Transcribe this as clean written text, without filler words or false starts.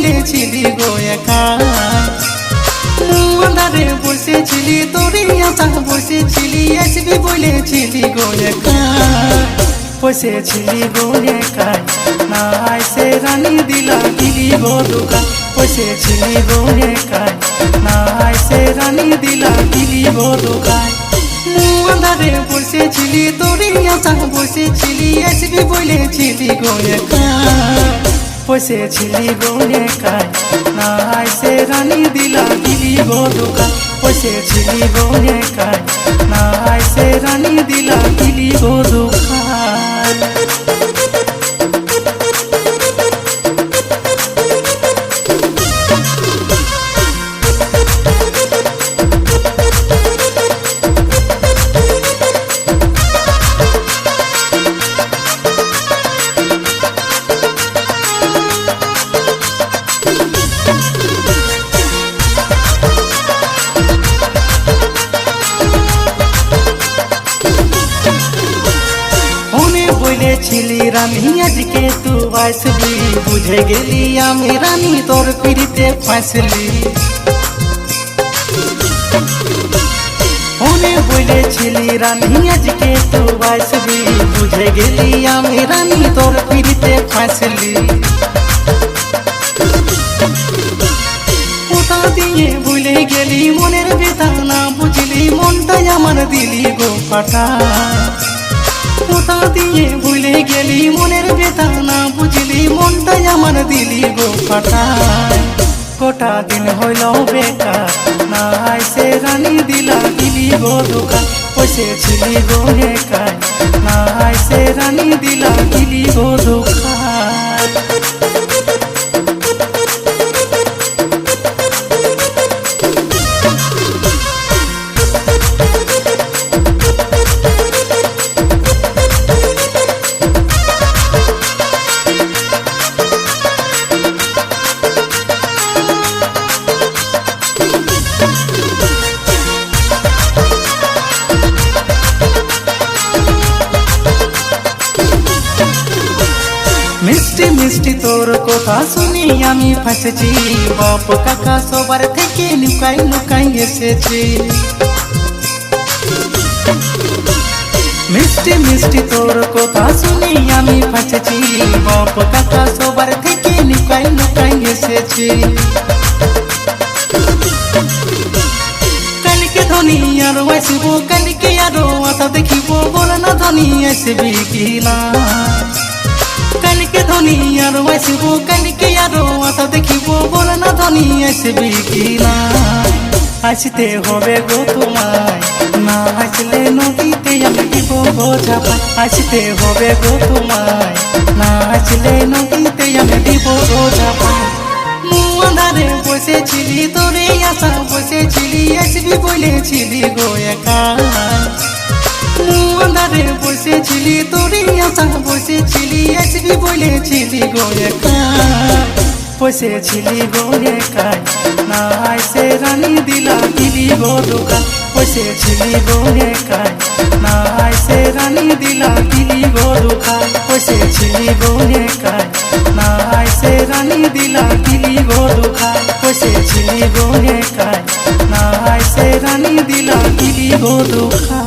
বলেছিলি গো একা আন্ধারে বসেছিলি তোরে আশা বসেছিলি আসবি বলেছিলি গো একা বসেছিলি গো একাই না এসে রানী দিলা দিলি গো দুকা বসেছিলি গো একাই না এসে রানী দিলা দিলি গো দুকায় আন্ধারে বসেছিলি তোরে আশা বসেছিলি আসবি বলেছিলি গো একা বসেছিলি গো একাই না এসে রানী দিলা দিলি গো দুকা বসেছিলি গো একাই না এসে রানী দিলা দিলি গো দুকা বলেছিলি রানী আজকে তু আসবি বুঝে গেলি আমি রানী তোর পিড়িতে ফাঁসলি মনে বলেছিলি রানী আজকে তু আসবি বুঝে গেলি আমি রানী তোর পিড়িতে ফাঁসলি কোথা দিয়ে ভুলে গেলি মনের ব্যথা না বুঝলি মনটাই আমার দিলি গো ফাটা কোথা দিয়ে ভুলে গেলি মনের ব্যথা না বুঝলি মনটাই আমার দিলি গো ফাটায় গোটা দিন হইল বেকার না এসে রানী দিলা দিলি গো দুকা বসেছিলি গো একাই না এসে রানী দিলা দিলি গো দুকা মিষ্টি মিষ্টি তোর কথা শুনি আমি ফাঁসেছি বাপ কাকা সবার থেকে লুকাই লুকাই এসেছি মিষ্টি মিষ্টি তোর কথা শুনি আমি ফাঁসেছি বাপ কাকা সবার থেকে লুকাই লুকাই এসেছি কালকে ধনী আরো আসব কালকে আরো আশা দেখিব বল না ধনী আসবি কি না কালকে ধনী আরো আসব কালকে আরো আশা দেখিব বল না ধনী আসবি কি না আসতে হবে গো তোমায় না আসলে নদীতে আমি দিব বোঝা পাই আসতে হবে গো তোমায় না আসলে নদীতে আমি দিব বোঝা পাই আন্ধারে বসেছিলি তোরে আশা বসেছিলি আসবি বলেছিলি গো একা আন্ধারে বসেছিলি তোরে আশা বসেছিলি আসবি বলেছিলি গো একা বসেছিলি গো একাই না এসে রানী দিলা দিলি গো দুকা বসেছিলি গো একাই না এসে রানী দিলা দিলি গো দুকা বসেছিলি গো একাই না এসে রানী দিলা দিলি গো দুকা বসেছিলি গো একাই না এসে রানী দিলা দিলি গো দুকা